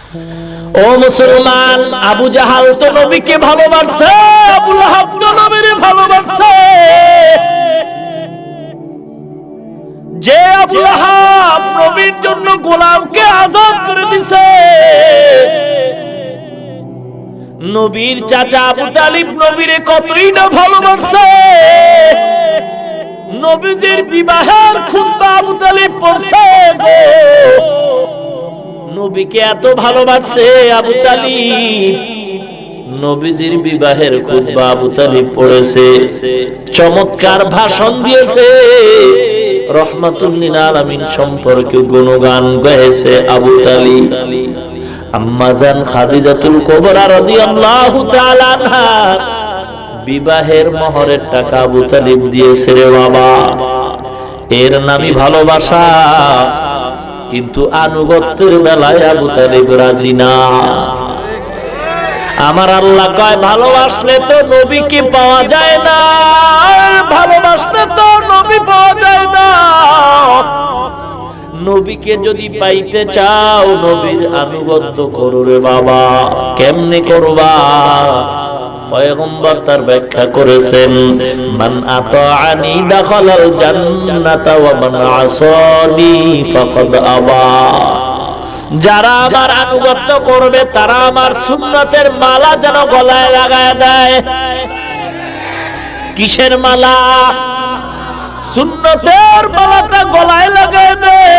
ও মুসলমান, আবু জাহাল তো নবীকে ভালোবাসে, আবু লাহাব তো নবীরে ভালোবাসে। যে আবু লাহাব নবীর জন্য গোলামকে আযাদ করে দিয়েছে, নবীর চাচা আবু তালিব নবীরে কতই না ভালোবাসে। নবীজির বিবাহের খুতবা আবু তালিব পড়ছে, নবীকে এত ভালোবাসে আবু তালিব, নবীজির বিবাহের খুতবা আবু তালিব পড়েছে, চমৎকার ভাষণ দিয়েছে, রহমাতুল লিল আলামিন সম্পর্কে গুণগান গাইছে আবু তালিব। আম্মা জান খাদিজাতুল কুবরা রাদিয়াল্লাহু তাআলা আনহা বিবাহের মোহরের টাকা আবু তালিব দিয়েছে রে বাবা। এর নামই ভালোবাসা, কিন্তু আনুগত্যের বেলায় আবু তালিব রাজি না। আমার আল্লাহ কয়, ভালোবাসলে তো নবীকে পাওয়া যায় না, ভালোবাসলে তো নবী পাওয়া যায় না। নবীকে যদি পাইতে চাও, নবীর আনুগত্য করো রে বাবা। কেমনে করবা? পয়গম্বর তার ব্যাখ্যা করেছেন, মান আতাআনি দাখালাল জান্নাতা ওয়া মান আসানি ফাকাদ আবা। যারা আমার আনুগত্য করবে তারা আমার সুন্নতের মালা যেন গলায় লাগায় দেয়। কিসের মালা? সুন্নতের মালাটা গলায় লাগায় দেয়,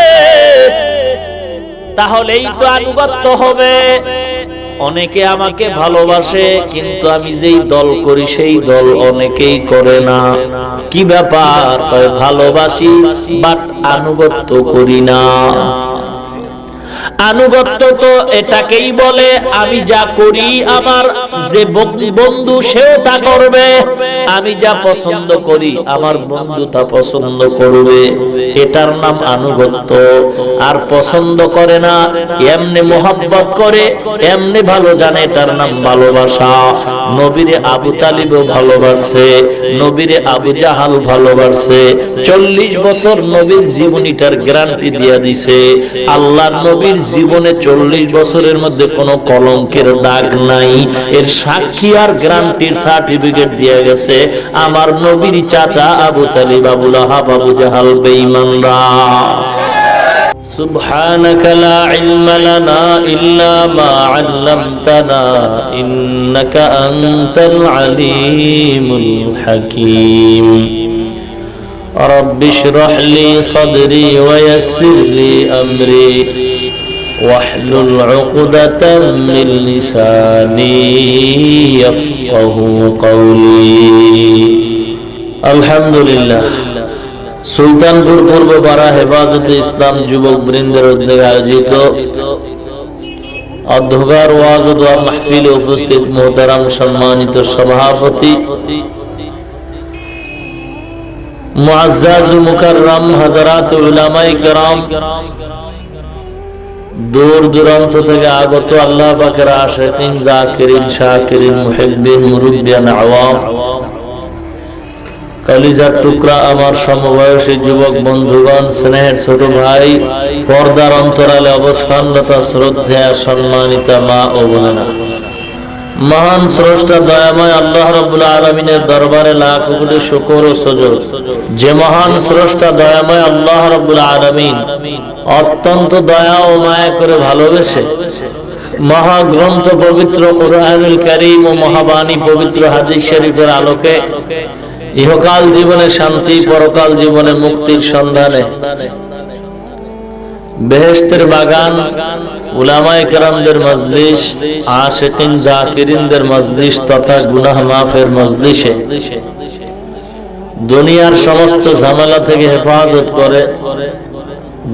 তাহলেই তো আনুগত্য হবে। অনেকে আমাকে ভালোবাসে, কিন্তু আমি যেই দল করি সেই দল অনেকেই করে না। কি ব্যাপার? ভালোবাসি বাট আনুগত্য করি না। আনুগত্য তো এটাকেই বলে, আমি যা করি আমার যে বন্ধু সেও তা করবে, আমি যা পছন্দ করি আমার বন্ধু তা পছন্দ করবে, এটার নাম আনুগত্য। আর পছন্দ করে না, এমনি মোহাব্বত করে, এমনি ভালো জানে, এটার নাম ভালোবাসা। নবীরে আবু তালিবও ভালোবাসে, নবীরে আবু জাহাল ভালোবাসে। 40 বছর নবীর জীবনীটার গ্যারান্টি দিয়া দিছে। আল্লাহর নবীর জীবনে 40 বছরের মধ্যে কোনো কলঙ্কের দাগ নাই, এর সাক্ষী আর গ্যারান্টির সার্টিফিকেট দিয়ে গেছে আমার নবীর চাচা আবু তালিব, আবু লাহাব, আবু জাহাল বেঈমানরা। সুবহানাকা লা ইলমা লানা ইল্লা মা আল্লামতানা ইন্নাকা আনতাল আলিমুল হাকীম। রব্বি ইশরাহ লি সাদরি ওয়া ইয়াসসির লি আমরি واحلل عقدة من لساني يفقهوا قولي। আলহামদুলিল্লাহ, সুলতানপুর পূর্ব পাড়া হেফাজতে ইসলাম যুবক বৃন্দের উদ্যোগে আয়োজিত অধ্যকার ওয়াজ ও দোয়া মাহফিলে উপস্থিত মোহতারাম সম্মানিত সভাপতি মুআজ্জাজ মুকাররম হযরত উলামায়ে কেরাম, দূর দূরান্ত থেকে আগত আল্লাহ পাকের আশিকিন, জাকিরিন, শাকিরিন, মুহিব্বিন, মুরব্বিয়ান, আওয়াম, কলিজার টুকরা আমার সমবয়সী যুবক বন্ধুগণ, স্নেহের ছোট ভাই, পর্দার অন্তরালে অবস্থানরত শ্রদ্ধেয় সম্মানিতা মা ও বোনেরা, মহান স্রষ্টা দয়াময় আল্লাহ রাব্বুল আলামিনের দরবারে লাখ কোটি শুকর ও সুজুদ। যে মহান স্রষ্টা দয়াময় আল্লাহ রাব্বুল আলামিন অত্যন্ত দয়া ও মায়া করে ভালোবেসে মহাগ্রন্থ পবিত্র কুরআনুল কারীম ও মহাবাণী পবিত্র হাদিস শরীফের আলোকে ইহকাল জীবনে শান্তি, পরকাল জীবনে মুক্তির সন্ধানে বেহেশতের বাগান, উলামায়ে কেরামদের মজলিস, আশিকিন জাকিরিনদের মজলিস তথা গুনাহ মাফের মজলিসে দুনিয়ার সমস্ত ঝামেলা থেকে হেফাজত করে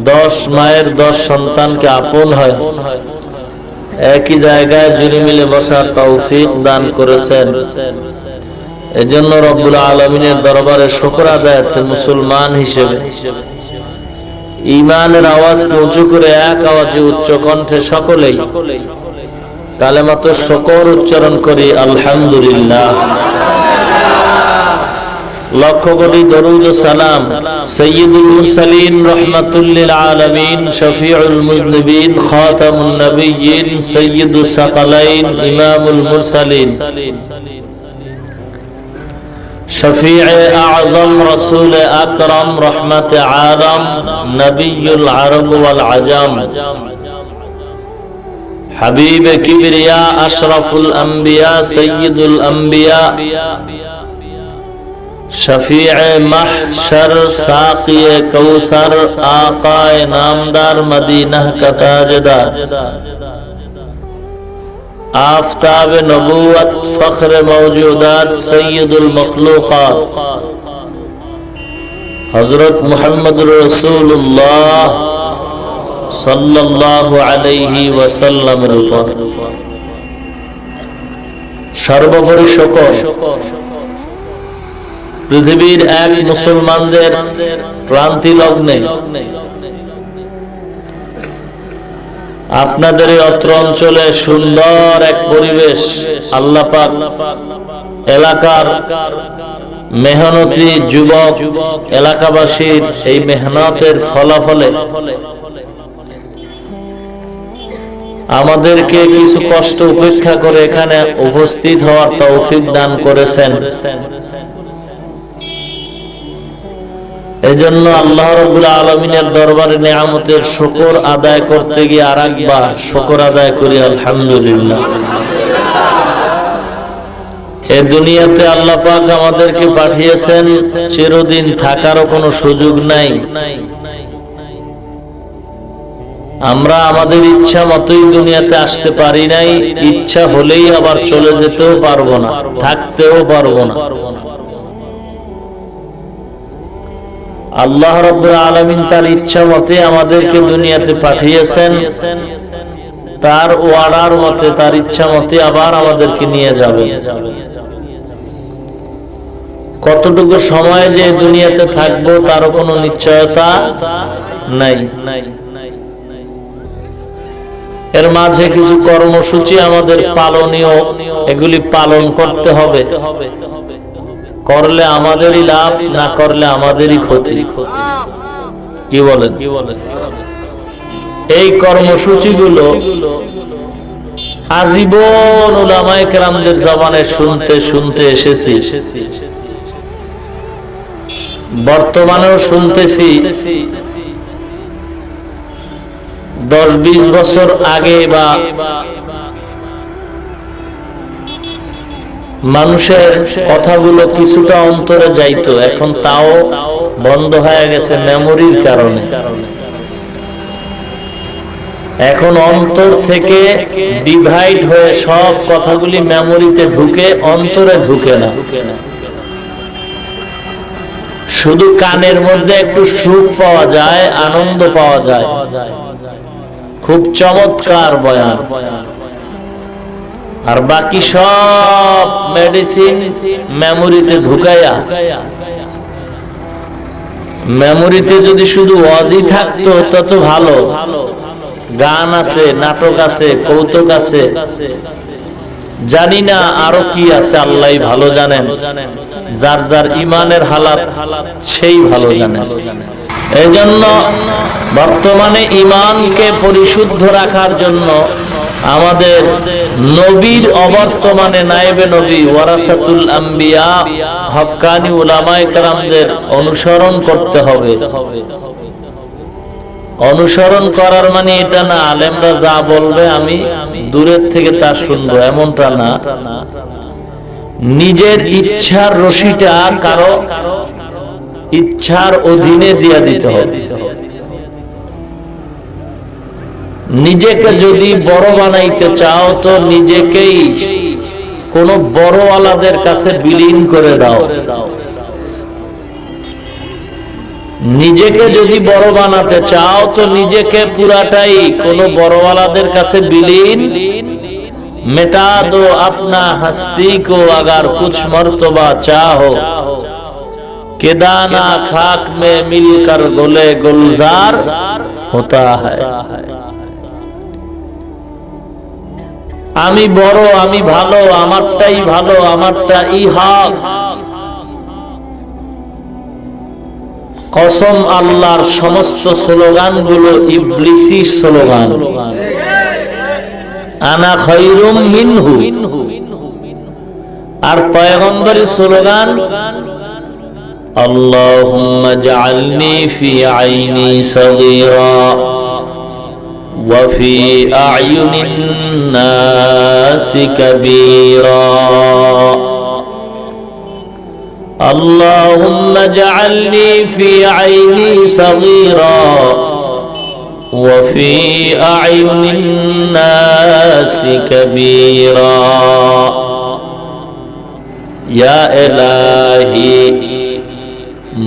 10 মায়ের 10 সন্তানকে আপন হয় একই জায়গায় জুড়ে মিলে বসার তৌফিক দান করেছেন। এজন্য রব্বুল আলামিনের দরবারে শুকর আদায়ার্থে মুসলমান হিসেবে ঈমানের আওয়াজকে উঁচু করে এক আওয়াজে উচ্চ কণ্ঠে সকলেই কালেমাতুশ শুকর উচ্চারণ করি, আলহামদুলিল্লাহ। লক্ষ কোটি দরুদ ও সালাম সাইয়্যিদুল মুরসালিন রাহমাতুল লিল আলামিন শফিউল মুযনিবিন খাতামুন নবিয়্যিন সাইয়্যিদুস সাকালাইন ইমামুল মুরসালিন শফিউ আযম রাসূল আকরাম রহমত আলম নবিয়ুল আরব ওয়াল আজম হাবিব কিবরিয়া আশরাফুল আম্বিয়া সাইয়্যিদুল আম্বিয়া शफीअ महशर साक़िए कौसर आक़ाए नामदार मदीना का ताजदार आफ़ताब नबूवत फ़ख्र मौजूदात सय्यदुल मखलूक़ात हज़रत मुहम्मदुर रसूलुल्लाह सल्लल्लाहु अलैहि वसल्लम सर्वोपरि शुक्र পৃথিবীর এক মুসলমানদের ক্রান্তি লগ্নে আপনাদের এই অত্র অঞ্চলে সুন্দর এক পরিবেশ আল্লাহ পাক এলাকার মেহনতি যুবক এলাকাবাসীর এই মেহনতের ফলাফলে আমাদেরকে কিছু কষ্ট উপেক্ষা করে এখানে উপস্থিত হওয়ার তৌফিক দান করেছেন। এজন্য আল্লাহ রাব্বুল আলামিনের দরবারে নিয়ামতের শুকর আদায় করতে গিয়ে আরেকবার শুকর আদায় করি আলহামদুলিল্লাহ। এই দুনিয়াতে আল্লাহ পাক আমাদেরকে পাঠিয়েছেন, চিরদিন থাকারও কোনো সুযোগ নাই। আমরা আমাদের ইচ্ছা মতোই দুনিয়াতে আসতে পারি নাই, ইচ্ছা হলেই আবার চলে যেতেও পারবো না, থাকতেও পারবো না। আল্লাহ রাব্বুল আলামিন তার ইচ্ছা মতে আমাদেরকে দুনিয়াতে পাঠিয়েছেন, তার ওয়াদার মতে তার ইচ্ছা মতে আবার আমাদেরকে নিয়ে যাবেন। কতটুকু সময় যে দুনিয়াতে থাকবো তারও কোনো নিশ্চয়তা নাই। এর মাঝে কিছু কর্মসূচি আমাদের পালনীয়, এগুলি পালন করতে হবে। করলে আমাদেরই লাভ, না করলে আমাদেরই ক্ষতি। কি বলেন? এই কর্মসূচিগুলো আজীবন উলামায়ে কেরামদের জবানে শুনতে শুনতে এসেছি, বর্তমানেও শুনতেছি। 10-20 বছর আগে বা মানুষের কথাগুলো কিছুটা অন্তরে যাইতো, এখন তাও বন্ধ হয়ে গেছে মেমোরির কারণে। এখন অন্তর থেকে ডিভাইড হয়ে সব কথাগুলি মেমোরিতে ঢুকে, অন্তরে ঢুকে না। শুধু কানের মধ্যে একটু সুখ পাওয়া যায়, আনন্দ পাওয়া যায়, খুব চমৎকার বয়ান, আর বাকি সব মেডিসিন মেমোরিতে ঢুকায়া। মেমোরিতে যদি শুধু ওয়াজি থাকতো তত ভালো, গান আছে, নাটক আছে, কৌতুক আছে, জানি না আরো কি আছে, আল্লাহই ভালো জানেন। যার যার ইমানের হালাত সেই ভালো জানেন। এই জন্য বর্তমানে ইমানকে পরিশুদ্ধ রাখার জন্য আমাদের নবীর অবর্তমানে নায়েবে নবী ওয়ারাসাতুল আম্বিয়া হক্কানি উলামায়ে কেরামদের অনুসরণ করতে হবে। অনুসরণ করার মানে এটা না আলেমরা যা বলবে আমি দূরের থেকে তা শুনবো, এমনটা না। নিজের ইচ্ছার রশিটা কারো ইচ্ছার অধীনে দিয়ে দিতে হবে। নিজেকে যদি বড় বানাইতে চাও তো নিজেকেই কোন বড়ওয়ালাদের কাছে বিলীন করে দাও। নিজেকে যদি বড় বানাতে চাও তো নিজেকে পুরাটাই কোন বড়ওয়ালাদের কাছে বিলীন। मिटा दो अपना हस्ती को अगर कुछ मर्तबा चाहो, के दाना खाक में मिलकर गुले गुलजार होता है। আমি বড়, আমি ভালো, আমারটাই ভালো, আমারটাই হক, কসম আল্লাহর সমস্ত স্লোগানগুলো ইবলিসি স্লোগান। আনা খায়রুম মিনহু। আর পয়গম্বরের স্লোগান আল্লাহুম্মা জাআলনি ফি আইনি সাগীরা ওয়া ফি আ'য়ুনিন নাসি কাবীরা। আল্লাহুম্মা জাআলনি ফি আইনি সাগীরা ওয়া ফি আ'য়ুনিন নাসি কাবীরা। या इलाही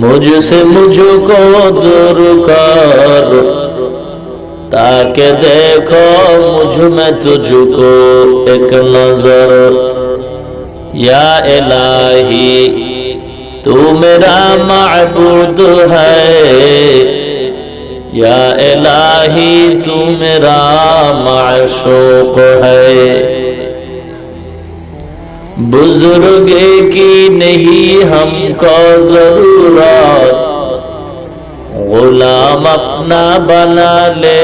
मुझसे मुझको दूर कर ताकि देखो मुझ में तुझको एक नजर। या इलाही तू मेरा माबूद है, या इलाही तू मेरा माशूक है। बुजुर्गे की नहीं हमको जरूरत, गुलाम अपना बना ले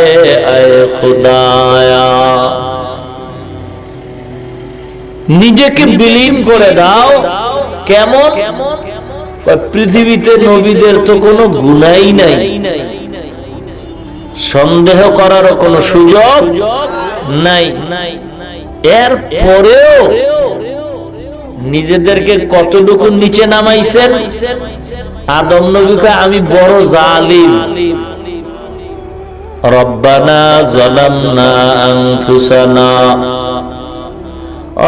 ऐ खुदाया। নিজেকে বিলীন করে দাও। কেমন? পৃথিবীতে নবীদের তো কোনো গুনাই নাই, সন্দেহ করারও কোনো সুযোগ নাই। এর পরেও নিজেদেরকে কতটুকু নিচে নামাইছেন। আদম নবীকে আমি বড় জালিম। রব্বানা যালামনা আনফুসানা,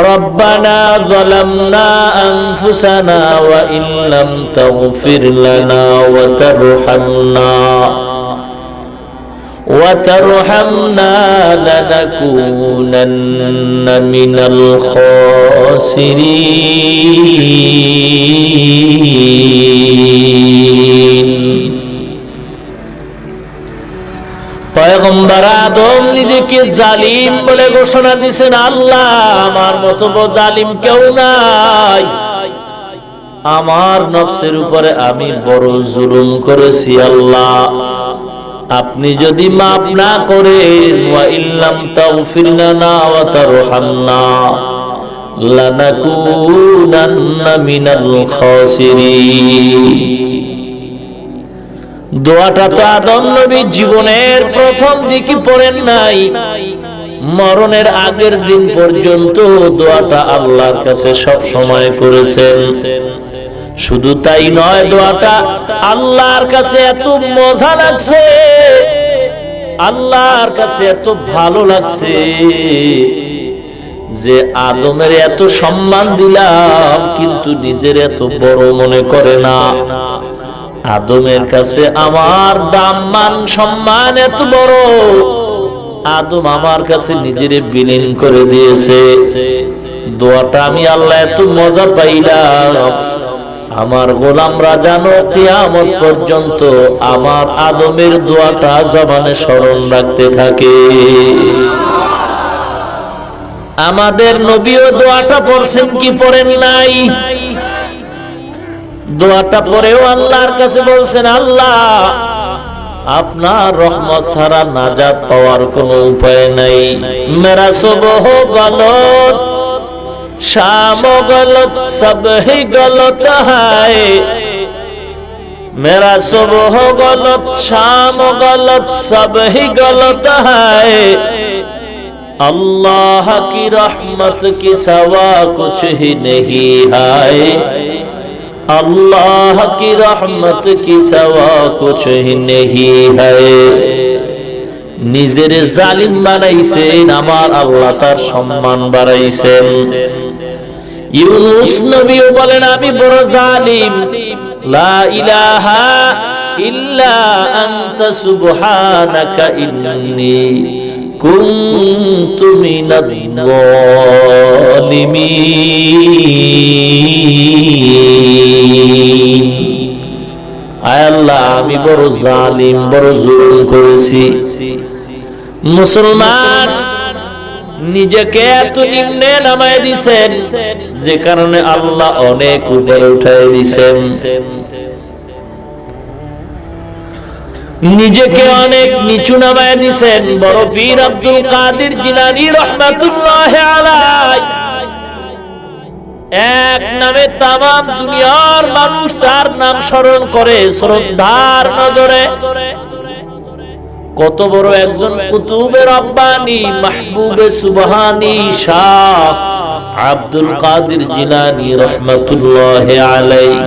রব্বানা যালামনা আনফুসানা ওয়া ইল্লাম তাগফির লানা ওয়া তারহামনা وترحمنا لنكونن من الخاسرين। পয়গম্বর আদম নিজেকে জালিম বলে ঘোষণা দিয়েছেন। আল্লাহ আমার মতো জালিম কেউ নাই, আমার নফসের উপরে আমি বড় জুলুম করেছি। আল্লাহ আপনি যদি মাফ না করেন, ওয়া ইল্লাম তাগফির লানা ওয়া তারহামনা লানাকুনান্না মিনাল খাসিরিন। দোয়াটা তো আদম নবী জীবনের প্রথম দিকে পড়েন নাই, মরণের আগের দিন পর্যন্ত দোয়াটা আল্লাহর কাছে সব সময় করেছেন। শুধু তাই নয়, দোয়াটা আল্লাহর কাছে এত মজা লাগছে, আল্লাহর কাছে এত ভালো লাগছে যে আদমের এত সম্মান দিলাম কিন্তু নিজের এত বড় মনে করে না। আদমের কাছে আমার দাম মান সম্মান এত বড়, আদম আমার কাছে নিজের বিলীন করে দিয়েছে। দোয়াটা আমি আল্লাহ এত মজা পাইলাম, আমার গোলামরা জানো কিয়ামত পর্যন্ত আমার আদমের দোয়াটা জবানে স্মরণ রাখতে থাকে। আমাদের নবীও দোয়াটা পড়ছেন কি পড়েন নাই? দোয়াটা পড়েও আল্লাহর কাছে বলছেন, আল্লাহ আপনার রহমত ছাড়া নাজাত পাওয়ার কোনো উপায় নাই। মেরা সুবহ গলত शाम गलत सब ही गलत है, मेरा सुबह गलत शाम गलत सब ही गलत है। अल्लाह की रहमत के सिवा कुछ ही नहीं है, अल्लाह की रहमत के सिवा कुछ ही नहीं है। নিজের জালিম বানাইছেন, আমার আল্লাহ তার সম্মান বাড়াইছেন। ইউনূস নবীও বলেন আমি বড় জালিম, লা ইলাহা ইল্লা আনতা সুবহানাকা ইন্নী কুনতু মিনাজ জালিমিন। আয় আল্লাহ আমি বড় জালিম, বড় জুলুম করেছি। মুসলমান নিজেকে এত নিম্নে নামায় দিছেন যে কারণে আল্লাহ অনেক উপরে উঠায় দিছেন। নিজেকে অনেক নিচু নামায় দিয়েছেন বড় পীর আব্দুল কাদের জিলানী রাহমাতুল্লাহ আলাইহি। এক নামে তামাম দুনিয়ার মানুষ তার নাম স্মরণ করে শ্রদ্ধার নজরে। কত বড় একজন কুতুবে রব্বানী মাহবুবে সুবহানী শাহ আব্দুল কাদের জিলানী রাহমাতুল্লাহ আলাইহি।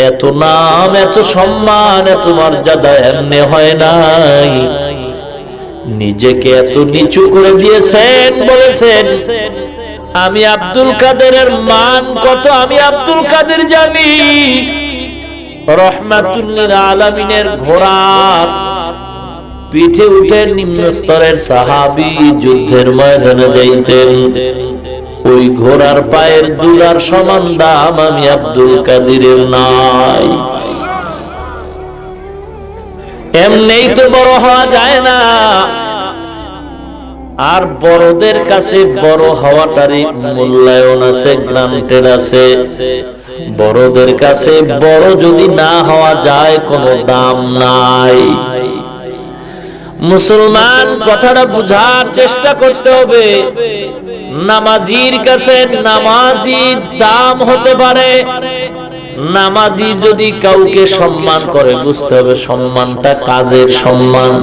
এত নাম, এত সম্মান, এত মর্যাদা এমনি হয় নাই। নিজেকে এত নিচু করে দিয়েছেন, বলেছেন আমি আব্দুল কাদেরের মান কত আমি আব্দুল কাদের জানি। রহমাতুল্লিল আলামিনের ঘোড়ার পিঠে উঠে নিম্ন স্তরের সাহাবী যুদ্ধের ময়দানে যাইতেন, ওই ঘোড়ার পায়ের দুলার সমান দাম আমি আব্দুল কাদেরের নাই। এমনেই তো বড় হওয়া যায় না, আর বড়দের কাছে বড় হওয়াটারই মূল্যায়ন আছে, গ্রান্টেড আছে। বড়দের কাছে বড় যদি না হওয়া যায় কোনো দাম নাই। মুসলমান কথাটা বুঝার চেষ্টা করতে হবে। নামাজির কাছে নামাজি দাম হতে পারে। নামাজি যদি কাউকে সম্মান করে বুঝতে হবে সম্মানটা কাজের সম্মান।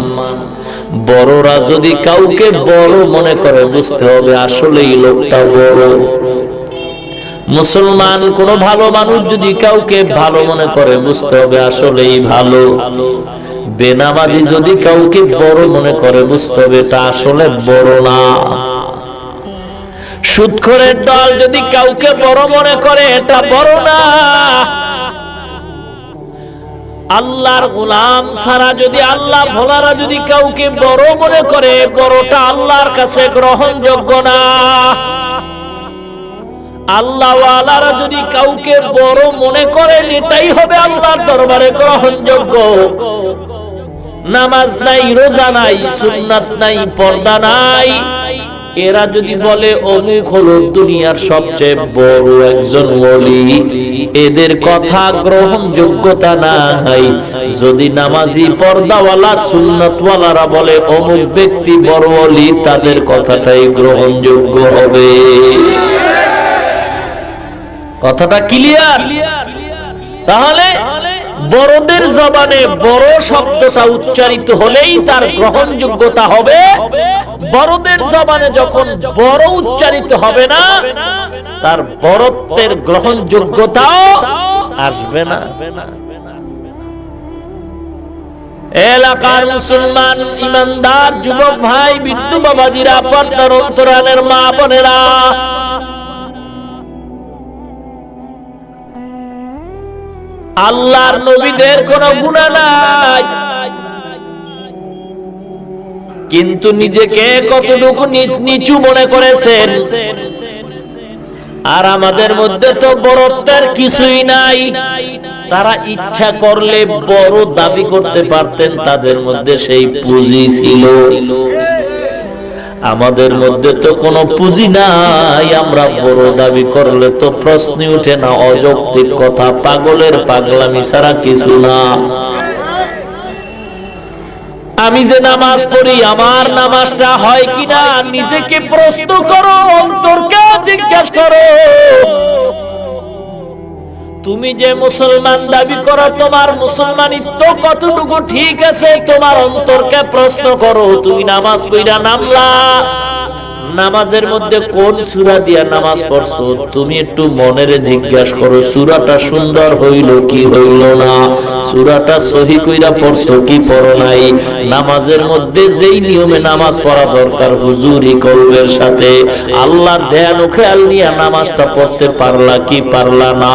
বড়রা যদি কাউকে বড় মনে করে বুঝতে হবে আসলেই লোকটা বড়। মুসলমান কোন ভালো মানুষ যদি কাউকে ভালো মনে করে বুঝতে হবে আসলেই ভালো। বেনামাজি যদি কাউকে বড় মনে করে বুঝতে হবে এটা আসলে বড় না। সুদখোরের দল যদি কাউকে বড় মনে করে এটা বড় না। আল্লাহর গোলাম ছাড়া যদি আল্লাহ ভোলারা যদি কাউকে বড় মনে করে বড়টা আল্লাহর কাছে গ্রহণযোগ্য না। আল্লাহওয়ালারা যদি কাউকে বড় মনে করেন এটাই হবে আল্লাহর দরবারে গ্রহণযোগ্য। নামাজ নাই, রোজা নাই, সুন্নাত নাই, পর্দা নাই, এরা যদি বলে অমুক হলো দুনিয়ার সবচেয়ে বড় একজন ওলি, এদের কথা গ্রহণযোগ্যতা নাই। যদি নামাজি পর্দাওয়ালা সুন্নাতওয়ালারা বলে অমুক ব্যক্তি বড় ওলি, তাদের কথাটাই গ্রহণযোগ্য হবে। কথাটা ক্লিয়ার? তাহলে বড়দের জবানে বড় শব্দটা উচ্চারিত হলেই তার গ্রহণযোগ্যতা হবে। বড়দের জবানে যখন বড় উচ্চারিত হবে না তার বড়ত্বের গ্রহণযোগ্যতাও আসবে না। এলাকার মুসলমান ইমানদার যুবক ভাই, বিদ্যু বাবাজিরা, পর্দার অন্তরালের মা বোনেরা, আল্লাহর নবীদের কোনো গুনাহ নাই, কিন্তু নিজেকে কতটুকু নিচু মনে করেছেন। আর আমাদের মধ্যে তো বড়ত্বের কিছুই নাই। তারা ইচ্ছা করলে বড় দাবি করতে পারতেন, তাদের মধ্যে সেই পুঁজি ছিল। আমাদের মধ্যে তো কোনো পুঁজি নাই, আমরা বড় দাবি করলে তো প্রশ্নই উঠে না। অযৌক্তিক কথা, পাগলের পাগলামি ছাড়া কিছু না। আমি যে নামাজ পড়ি আমার নামাজটা হয় কিনা নিজেকে প্রশ্ন করো, অন্তরকে জিজ্ঞাসা করো। তুমি যে মুসলমান দাবি করো তোমার মুসলমানিত্ব কতটুকু ঠিক আছে তোমার অন্তরকে প্রশ্ন করো। তুমি নামাজ পড়া নামলা, নামাজের মধ্যে কোন সূরা দিয়া নামাজ পড়ছো তুমি একটু মনের জিজ্ঞাসা করো। সূরাটা সুন্দর হইল কি হইল না, সূরাটা সহি কইরা পড়ছো কি পড়ো নাই। নামাজের মধ্যে যেই নিয়মে নামাজ পড়া দরকার হুজুরি কলবের সাথে আল্লাহর ধ্যান ও খেয়াল নিয়ে নামাজটা পড়তে পারলা কি পারলা না।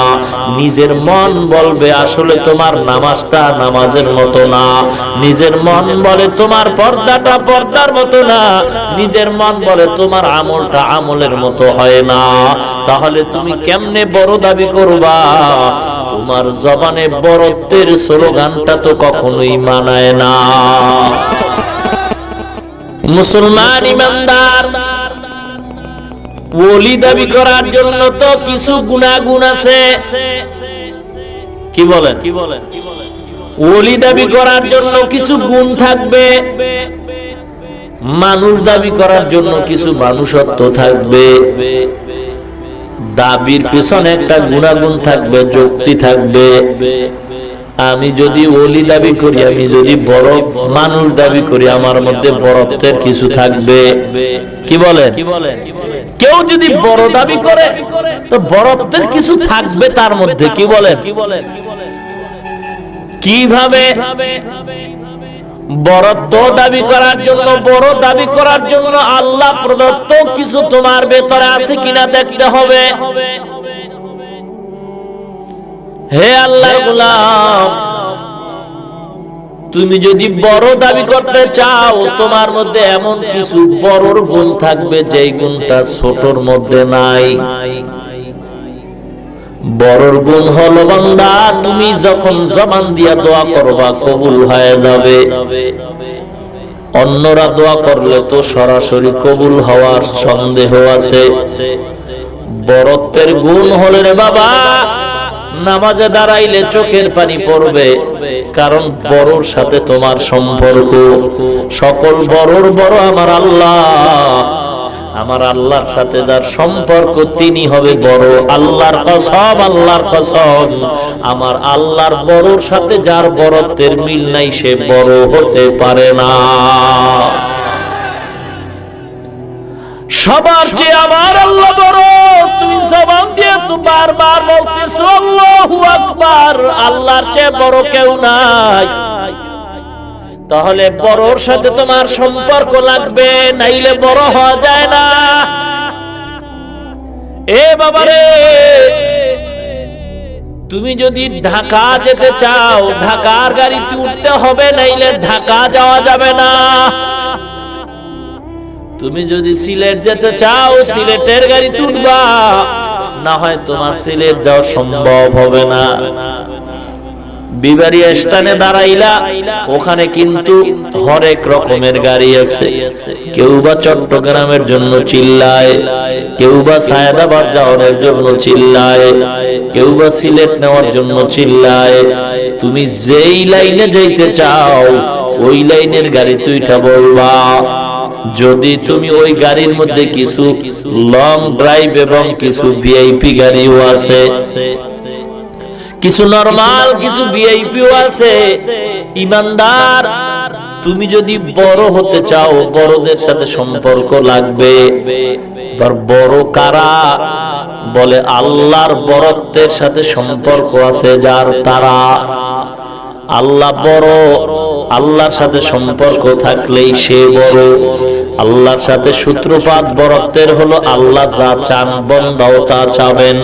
নিজের মন বলবে আসলে তোমার নামাজটা নামাজের মতো না, নিজের মন বলে তোমার পর্দাটা পর্দার মতো না, নিজের মন বলে তোমার আমলটা আমলের মতো হয় না। তাহলে তুমি কেমনে বড় দাবি করবা? তোমার জবানে বড়ত্বের স্লোগানটা তো কখনোই মানায় না। মুসলমান ইমানদার ওলি দাবি করার জন্য তো কিছু গুনাহগুণ আছে। কি বলেন? ওলি দাবি করার জন্য কিছু গুণ থাকবে, মানুষ দাবি করার জন্য কিছু মানুষত্ব থাকবে। দাবির পেছনে একটা গুণাগুণ থাকবে, যুক্তি থাকবে। আমি যদি ওলি দাবি করি, আমি যদি বড় মানুষ দাবি করি, আমার মধ্যে বড়ত্বের কিছু থাকবে। কি বলেন? কেউ যদি বড় দাবি করে তো বড়ত্বের কিছু থাকবে তার মধ্যে। কি বলেন? কিভাবে? বড়ত্ব দাবি করার জন্য, বড় দাবি করার জন্য আল্লাহ প্রদত্ত কিছু তোমার ভেতরে আছে কিনা দেখতে হবে। হে আল্লাহর গোলাম, তুমি যদি বড় দাবি করতে চাও, তোমার মধ্যে এমন কিছু বড়র গুণ থাকবে যেই গুণটা ছোটর মধ্যে নাই। বড়র গুণ হলো বান্দা, তুমি যখন জবান দিয়া দোয়া করবা কবুল হয়ে যাবে। অন্যরা দোয়া করলে তো সরাসরি কবুল হওয়ার সন্দেহ আছে। বড়ত্বের গুণ হলে রে বাবা, নামাজে দাঁড়াইলে চোখের পানি পড়বে, কারণ বড়র সাথে তোমার সম্পর্ক। সকল বড়র বড় আমার আল্লাহ। আমার আল্লাহর সাথে যার সম্পর্ক তিনি হবে বড়। আল্লাহর কসম, আল্লাহর কসম, আমার আল্লাহর বড়র সাথে যার বড়ত্বের মিল নাই সে বড় হতে পারে না। সবার চেয়ে আমার আল্লাহ বড়। তুমি জবান দিয়ে তো বারবার বলতেছো আল্লাহু আকবার, আল্লাহর চেয়ে বড় কেউ নাই। তাহলে বড়র সাথে তোমার সম্পর্ক লাগবে, নাইলে বড় হওয়া যায় না। এ বাবারে, তুমি যদি ঢাকা যেতে চাও, ঢাকার গাড়িতে উঠতে হবে, নাইলে ঢাকা যাওয়া যাবে না। তুমি যদি সিলেট যেতে চাও, সিলেটের গাড়িতে উঠবা, না হয় তোমার সিলেট যাওয়া সম্ভব হবে না। বিবাড়িয়া স্থানে দাঁড়াইলা, ওখানে কিন্তু হরেক রকমের গাড়ি আছে। কেউ বা চট্টগ্রামের জন্য চিল্লায়, কেউ বা সায়েদাবাদ যাওয়ার জন্য চিল্লায়, কেউ বা সিলেট নেওয়ার জন্য চিল্লায়। তুমি যেই লাইনে যাইতে চাও ওই লাইনের গাড়ি তুইটা বলবা। যদি তুমি ওই গাড়ির মধ্যে কিছু লং ড্রাইভ এবং কিছু ভিআইপি গাড়িও আছে, কিছু নরমাল, কিছু ভিআইপিও আছে। ইমানদার, তুমি যদি বড় হতে চাও, বড়দের সাথে সম্পর্ক লাগবে। বড় কারা? বলে আল্লাহর বড়ত্বের সাথে সম্পর্ক আছে যার, তারা। আল্লাহ বড়, আল্লাহর সাথে সম্পর্ক থাকলেই সে বড়। আল্লাহর সাথে সূত্রপাত বরত্বের হলো আল্লাহ যা চান বান্দাও তা চাবেন।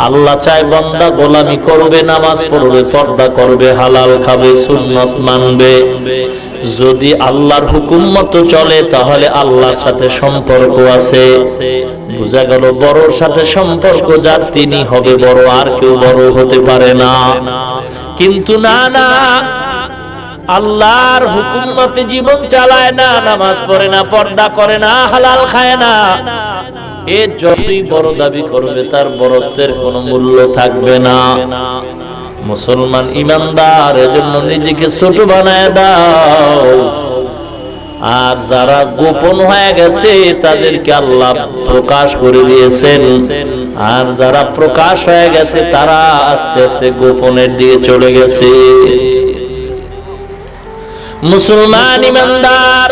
আল্লাহ চায় বান্দা গোলামি করবে, নামাজ পড়বে, পর্দা করবে, হালাল খাবে, সুন্নাত মানবে। যদি আল্লাহর হুকুম মতো চলে তাহলে আল্লাহর সাথে সম্পর্ক আছে। বুঝা গেল, বড়র সাথে সম্পর্ক যার তিনি হবে বড়, আর কেউ বড় হতে পারে না। কিন্তু না না, আল্লাহর হুকুম মতে জীবন চালায় না, নামাজ পড়ে না, পর্দা করে না, হালাল খায় না, এ যতই বড় দাবি করবে তার বড়ত্বের কোনো মূল্য থাকবে না। মুসলমান ইমানদার, এজন্য নিজেকে ছোট বানায় দাও। আর যারা গোপন হয়ে গেছে তাদেরকে আল্লাহ প্রকাশ করে দিয়েছেন, আর যারা প্রকাশ হয়ে গেছে তারা আস্তে আস্তে গোপনের দিকে চলে গেছে। মুসলমান ইমানদার,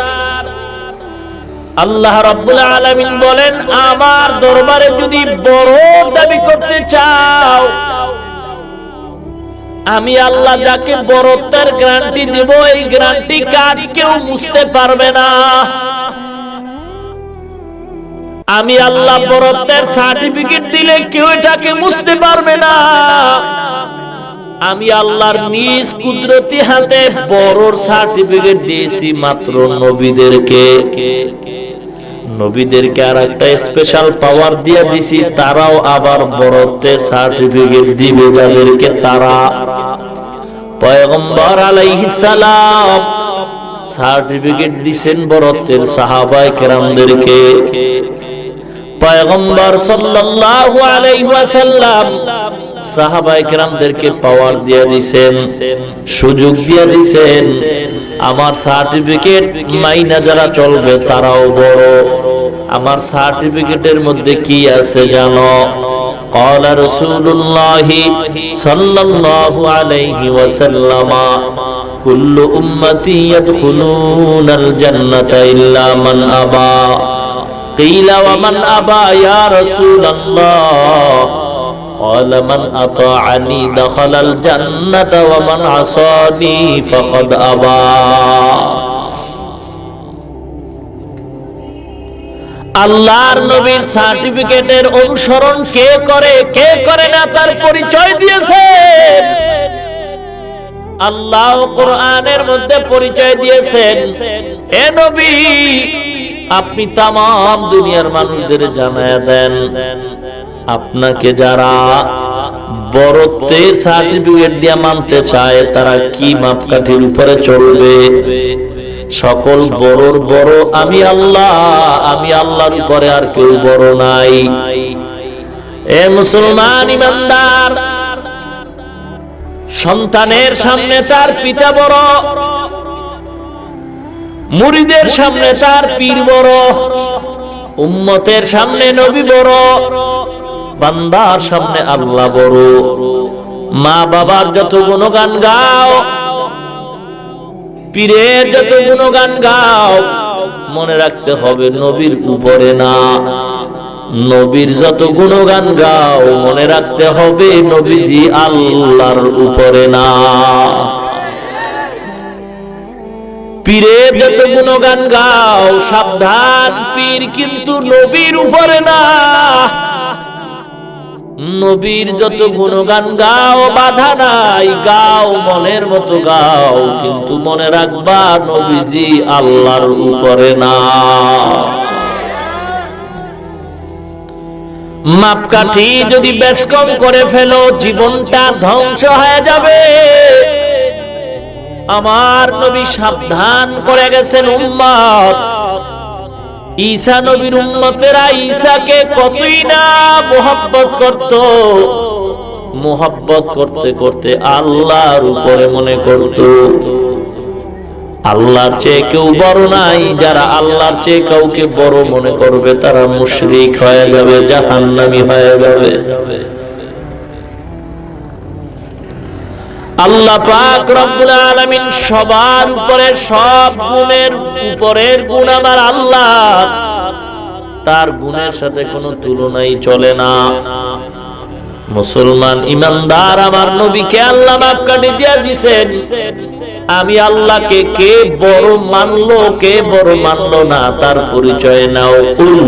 আল্লাহ রাব্বুল আলামিন বলেন, আমার দরবারে যদি বড় দাবি করতে চাও, আমি আল্লাহ যাকে বড়ত্বের গ্যারান্টি দেব, এই গ্যারান্টি কার কেউ মুছতে পারবে না। আমি আল্লাহ বড়ত্বের সার্টিফিকেট দিলে কেউ এটাকে মুছতে পারবে না। আমি আল্লাহর নিজ কুদরতি হাতে বড়র সার্টিফিকেট দিয়েছি মাত্র নবীদেরকে। নবীদেরকে আর একটা স্পেশাল পাওয়ার দিয়ে দিছি, তারাও আবার বড়ত্বের সার্টিফিকেট দিবে যাদেরকে তারা। পয়গম্বর আলাইহিস সালাম সার্টিফিকেট দিবেন বড়ত্বের সাহাবায়ে কেরামদেরকে। পয়গম্বর সাল্লাল্লাহু আলাইহি ওয়াসাল্লাম সাহাবায়ে কেরামদেরকে পাওয়ার দিয়ে দিবেন, সুযোগ দিয়ে দিবেন। আমার সার্টিফিকেট মাইনা যারা চলবে তারাও বড়। আমার সার্টিফিকেটের মধ্যে কি আছে জানো? قال رسول الله صلى الله عليه وسلم كل أمتي يدخلون الجنة إلا من أبى قيل ومن أبى يا رسول الله قال من أطاعني دخل الجنة ومن عصاني فقد أبى আল্লাহর নবীর সার্টিফিকেটের অনুসরণ কে করে না তার পরিচয় দিয়েছেন। আল্লাহ কোরআনের মধ্যে পরিচয় দিয়েছেন, হে নবী আপনি তামাম দুনিয়ার মানুষদের জানায়া দেন, আপনাকে যারা বড়ত্বের সার্টিফিকেট দিয়ে মানতে চায় তারা কি মাপকাঠির উপরে চলবে। সকল বড়র বড় আমি আল্লাহ, আমি আল্লাহর উপরে আর কেউ বড় নাই। এ মুসলমান ইমানদার, সন্তানের সামনে তার পিতা বড়, মুরিদের সামনে তার পীর বড়, উম্মতের সামনে নবী বড়, বান্দার সামনে আল্লাহ বড়। মা বাবার যত গুণগান গাও, পীরের যত গুণগান গাও, মনে রাখতে হবে নবীর উপরে না। নবীর যত গুণগান গাও, মনে রাখতে হবে নবীজি আল্লাহর উপরে না। পীরের যত গুণগান গাও, সাবধান, পীর কিন্তু নবীর উপরে না। নবীর যত গুণগান গাও, বাধা নাই, গাও মনের মতো গাও, কিন্তু মনে রাখবা নবীজি আল্লাহর উপরে না। মাপকাঠি যদি বেশ কম করে ফেলো, জীবনটা ধ্বংস হয়ে যাবে। আমার নবী সাবধান করে গেছেন উম্মত। ঈসা নবীর উম্মতেরা ঈসাকে কতই না মোহাব্বত করত, মোহাব্বত করতে করতে আল্লাহর উপরে মনে করত। আল্লাহর চেয়ে কেউ বড় নাই। যারা আল্লাহর চেয়ে কাউকে বড় মনে করবে তারা মুশরিক হয়ে যাবে, জাহান্নামী হয়ে যাবে। আল্লাহ পাক রব্বুল আলামিন সবার উপরে, সব গুণের উপরের গুণ আমার আল্লাহ, তার গুণের সাথে কোনো তুলনাই চলে না। মুসলমান ইমানদার, আমার নবীকে আল্লাহ মাপকাঠি দিয়ে দিয়েছেন। আমি আল্লাহকে কে বড় মানলো, কে বড় মানলো না তার পরিচয় নাও। কুল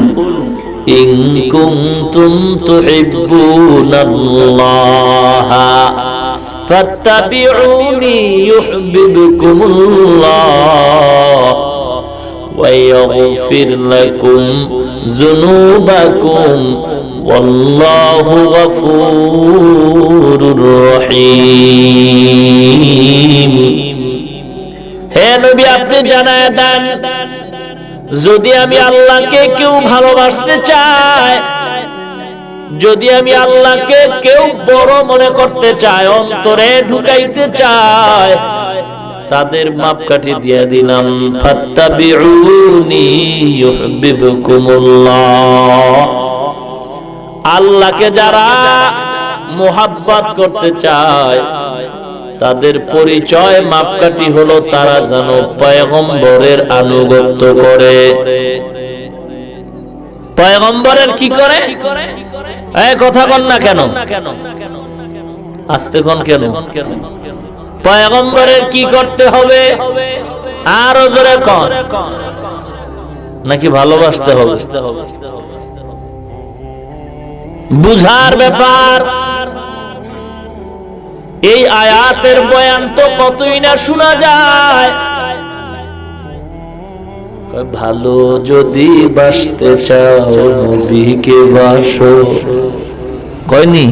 ইন কুনতুম তুহিব্বুনাল্লাহ ফাত্তাবিউনি ইউহিব্বুকুমুল্লাহ ওয়া ইয়াগফির লাকুম যুনুবাকুম ওয়াল্লাহু গফুরুর রহিম। হে নবী আপনি জানায় দেন, যদি আমি আল্লাহকে কেউ ভালোবাসতে চায়, যদি আমি আল্লাহকে কেউ বড় মনে করতে চায়, অন্তরে ঢুকাইতে চায়, তাদের মাপকাঠি দিয়ে দিলাম, ফাত্তাবিউনি ইউহিব্বুকুমুল্লাহ। আল্লাহকে যারা মুহাব্বত করতে চায় তাদের পরিচয় মাপকাঠি হলো তারা যেন পয়গম্বরের আনুগত্য করে। পয়গম্বরের কি করে? এই কথা বল না কেন, আস্তে কোন কেন? পয়গম্বরের কি করতে হবে আরো জোরে কোন, নাকি ভালোবাসতে হবে? বুঝার ব্যাপার। এই আয়াতের বয়ান তো কতই না শোনা যায়। ভালো যদি বাসতে চাও নবীকে বাসো, কয়নি?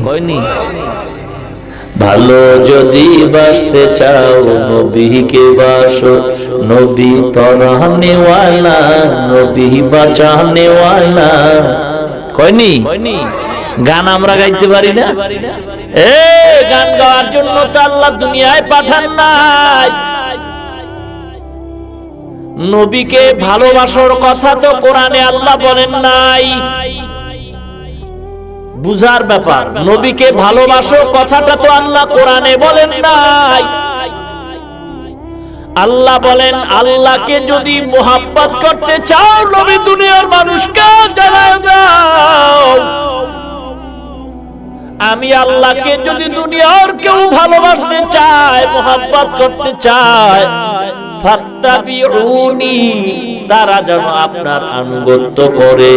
ভালো যদি বাসতে চাও নবীকে বাসো, নবী তরাহনে ওয়ালা, নবী বাঁচানে ওয়ালা, কয়নি? গান আমরা গাইতে পারি না? গান গাওয়ার জন্য তো আল্লাহ দুনিয়ায় পাঠান নাই। নবীকে ভালোবাসার কথা তো কোরআনে আল্লাহ বলেন নাই। বুঝার ব্যাপার, নবীকে ভালোবাসো কথাটা তো আল্লাহ কোরআনে বলেন নাই। আল্লাহ বলেন, আল্লাহকে যদি মোহাব্বত করতে চাও নবী দুনিয়ার মানুষকে জানায় দাও। আমি আল্লাহকে যদি দুনিয়ার কেউ ভালোবাসতে চায়, মোহাব্বত করতে চায়, ফাত্তাবিউনি, তারা যেন আপনার আনুগত্য করে।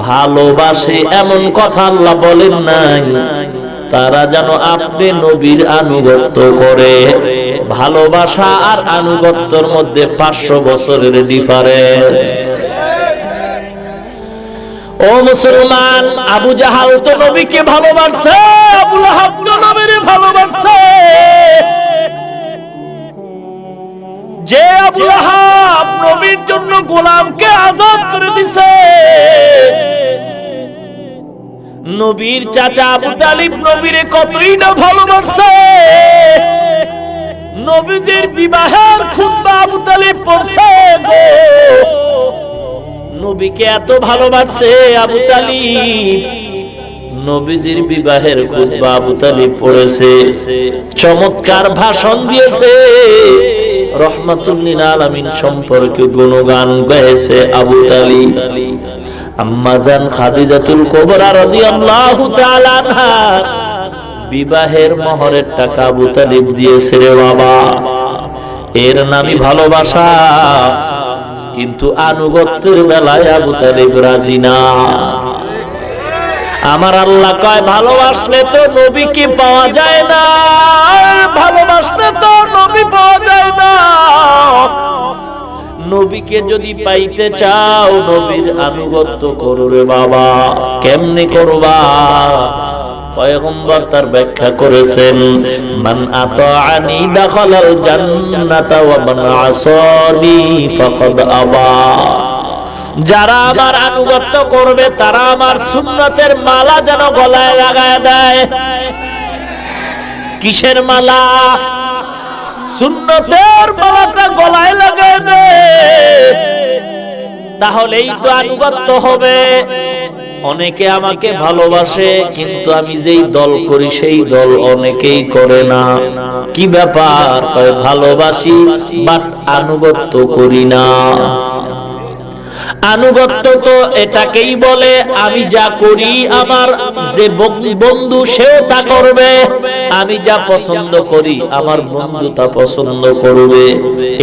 ভালোবাসে এমন কথা আল্লাহ বলেন নাই, তারা যেন আপনি নবীর আনুগত্য করে। ভালোবাসা আর আনুগত্যের মধ্যে 500 বছরের ডিফারেন্স। ও মুসলমান, আবু জাহাল তো নবীকে ভালোবাসে, আবু লাহাব তো নবীরে ভালোবাসে। যে আবু লাহাব নবীর জন্য গোলামকে আজাদ করে দিছে, নবীর চাচা আবু তালিব নবীরে কতই না ভালোবাসে। নবীজির বিবাহের খুতবা আবু তালিব পড়ছে। নবীকে এত ভালোবাসে আবু তালিব, নবীজির বিবাহের খুতবা আবু তালিব পড়েছে, চমৎকার ভাষণ দিয়েছে, রহমাতুল লিল আলামিন সম্পর্কে গুণগান গাইছে আবু তালিব। আম্মা জান খাদিজাতুল কুবরা রাদিয়াল্লাহু তাআলা আনহা বিবাহের মোহরের টাকা আবু তালিব দিয়েছে রে বাবা। এর নামই ভালোবাসা, কিন্তু আনুগত্যের বেলায় আবু তালিব রাজি না। আমার আল্লাহ কয়, ভালোবাসলে তো নবীকে পাওয়া যায় না, ভালোবাসলে তো নবী পাওয়া যায় না। নবীকে যদি পাইতে চাও নবীর আনুগত্য করো রে বাবা। কেমনে করবা? পয়গম্বর তার ব্যাখ্যা করেছেন, মান আতাআনি দাখালাল জান্নাতা ওয়া মান আসানি ফাকাদ আবা। যারা আমার আনুগত্য করবে তারা আমার সুন্নতের মালা যেন গলায় লাগায় দেয়। কিসের মালা? সুন্নতের মালাটা গলায় লাগায় দেয়, তাহলেই তো আনুগত্য হবে। অনেকে আমাকে ভালোবাসে, কিন্তু আমি যেই দল করি সেই দল অনেকেই করে না। কি ব্যাপার? ভালোবাসি বাট আনুগত্য করি না। আনুগত্য তো এটাকেই বলে, আমি যা করি আমার যে বন্ধু সেও তা করবে, আমি যা পছন্দ করি আমার বন্ধু তা পছন্দ করবে,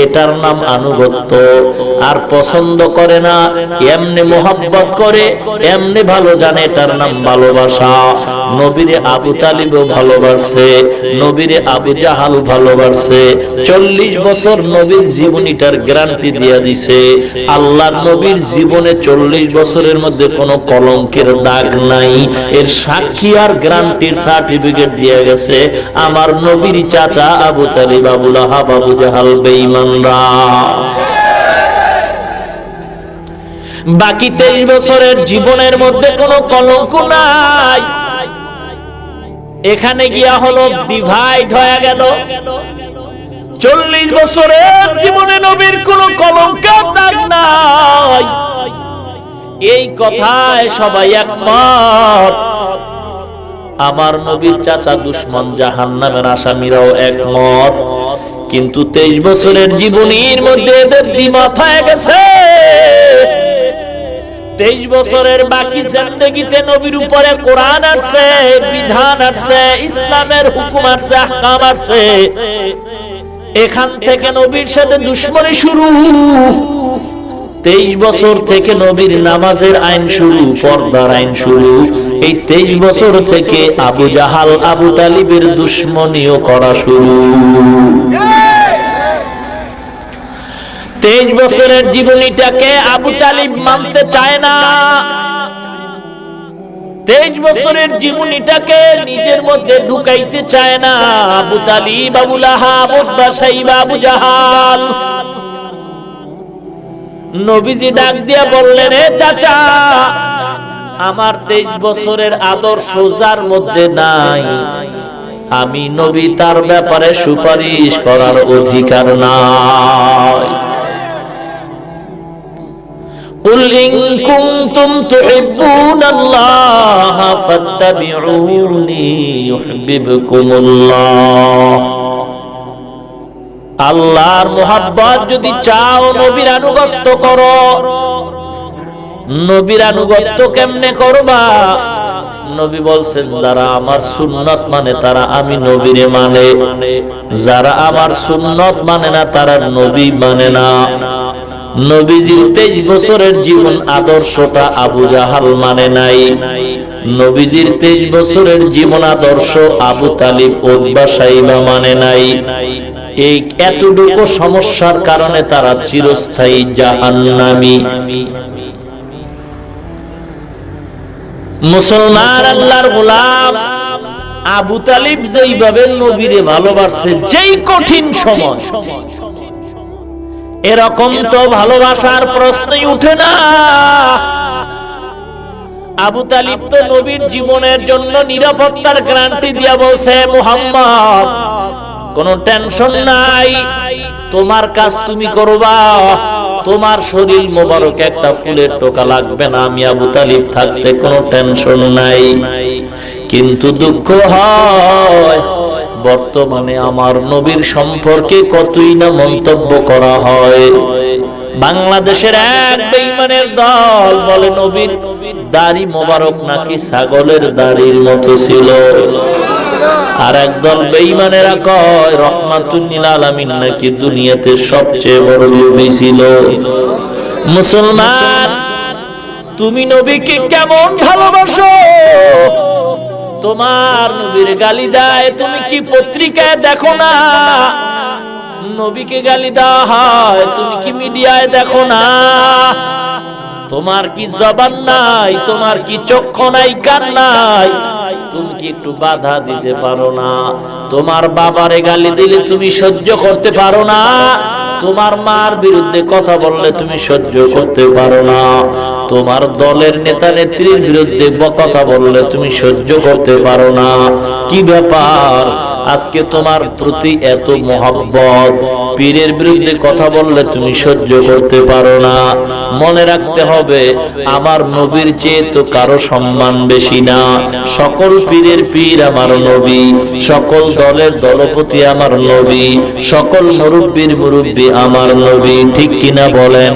এটার নাম আনুগত্য। আর পছন্দ করে না, এমনি মোহাব্বত করে, এমনি ভালো জানে, এটার নাম ভালোবাসা। নবীরে আবু তালিবও ভালোবাসে, নবীরে আবু জাহাল ভালোবাসে। 40 বছর নবীর জীবনীটার গ্যারান্টি দিয়ে দিছে। আল্লাহর নবীর জীবনে 40 বছরের মধ্যে কোনো কলঙ্কের দাগ নাই, এর সাক্ষী আর গ্যারান্টির সার্টিফিকেট দিয়ে গেছে আমার নবীর চাচা আবু তালিব, আবু লাহাব, আবু জাহাল বেঈমানরা। বাকি 23 বছরের জীবনের মধ্যে কোনো কলঙ্ক নাই। এখানে গিয়া হলো ডিভাইড হয়ে গেল। 40 বছরের জীবনে নবীর কোনো কলঙ্কের দাগ নাই, এই কথায় সবাই একমত। আমার নবীর চাচা দুশমন জাহান্নামের আসামিরাও একমত। কিন্তু 23 বছরের জীবনীর মধ্যে এদের দ্বিমত হয়ে গেছে। 23 বছরের বাকি জিন্দেগিতে নবীর উপরে কোরআন আসছে, বিধান আসছে, ইসলামের হুকুম আসছে, আহকাম আসছে। এখান থেকে নবীর সাথে দুশমনি শুরু। 23 বছর থেকে নবীর নামাজের আইন শুরু, পর্দার আইন শুরু। এই 23 বছর থেকে আবু জাহাল, আবু তালিবের দুশমনিও করা শুরু। 23 বছরের জীবনীটাকে আবু তালিব মানতে চায় না। 23 বছরের জীবনীটাকে নিজের মধ্যে ঢুকাইতে চায় না আবু তালিব, আবু লাহাব, উতবা, সাইবা, আবু জাহাল। নবীজি ডাক দিয়া বললেন, এ চাচা, আমার 23 বছরের আদর্শ যার মধ্যে নাই, আমি নবী তার ব্যাপারে সুপারিশ করার অধিকার নাই। কুল ইন কুনতুম তুহিব্বুনাল্লাহ ফাত্তাবিউনি ইউহিব্বুকুমুল্লাহ। আল্লাহর মুহাব্বত যদি চাও, নবীর আনুগত্য করো। নবীর আনুগত্য কেমনে করবা? নবী বলছেন, যারা আমার সুন্নাত মানে তারা আমি নবীরে মানে, যারা আমার সুন্নাত মানে না তারা নবী মানে না। নবীজির 23 বছরের জীবন আদর্শটা আবু জাহাল মানে নাই। নবীজির 23 বছরের জীবন আদর্শ আবু তালিব, উতবা, সাইবা মানে নাই। এই এতটুকু সমস্যার কারণে তারা চিরস্থায়ী জাহান্নামী। মুসলমান আল্লাহর গোলাম আবু তালিব যেইভাবে নবীরে ভালোবাসে, যেই কঠিন সময়, এরকম তো ভালোবাসার প্রশ্নই উঠে না। আবু তালিব তো নবীর জীবনের জন্য নিরাপত্তার গ্যারান্টি দিয়া বলছে, মুহাম্মদ কোনো টেনশন নাই, তোমার কাজ তুমি করবা, তোমার শরীর মোবারক একটা ফুলের টোকা লাগবে না, আমি আবু তালিব থাকতে কোনো টেনশন নাই। কিন্তু দুঃখ হয়, বর্তমানে আমার নবীর সম্পর্কে কতই না মন্তব্য করা হয়। বাংলাদেশের এক বেঈমানের দল বলে নবীর দাড়ি মোবারক নাকি ছাগলের দাড়ির মতো ছিল, আর একদল বেঈমানেরা কয় রহমাতুল লিল আলামিন নাকি দুনিয়াতে সবচেয়ে বড় নবী ছিল। মুসলমান, তুমি নবীকে কেমন ভালোবাসো? তোমার নবীর গালি দেয়, তুমি কি পত্রিকায় দেখো না? নবীকে গালি দেওয়া হয়, তুমি কি মিডিয়ায় দেখো না? তোমার কি জবান নাই? তোমার কি চক্ষু নাই, কান নাই? তুমি কি একটু বাধা দিতে পারো না? তোমার বাবারে গালি দিলে তুমি সহ্য করতে পারো না? তোমার মার বিরুদ্ধে কথা বললে তুমি সহ্য করতে পারো না? তোমার দলের নেতা নেত্রীর বিরুদ্ধে কথা বললে তুমি সহ্য করতে পারো না? কি ব্যাপার, আজকে তোমার প্রতি এত মহব্বত, পীরের বিরুদ্ধে কথা বললে তুমি সহ্য করতে পারো না? মনে রাখতে হবে, আমার নবীর চেয়ে তো কারো সম্মান বেশি না। সকল পীরের পীর আমার নবী, সকল দলের দলপতি আমার নবী, সকল মুরব্বীর মুরব্বী আমার নবী। ঠিক কিনা বলেন?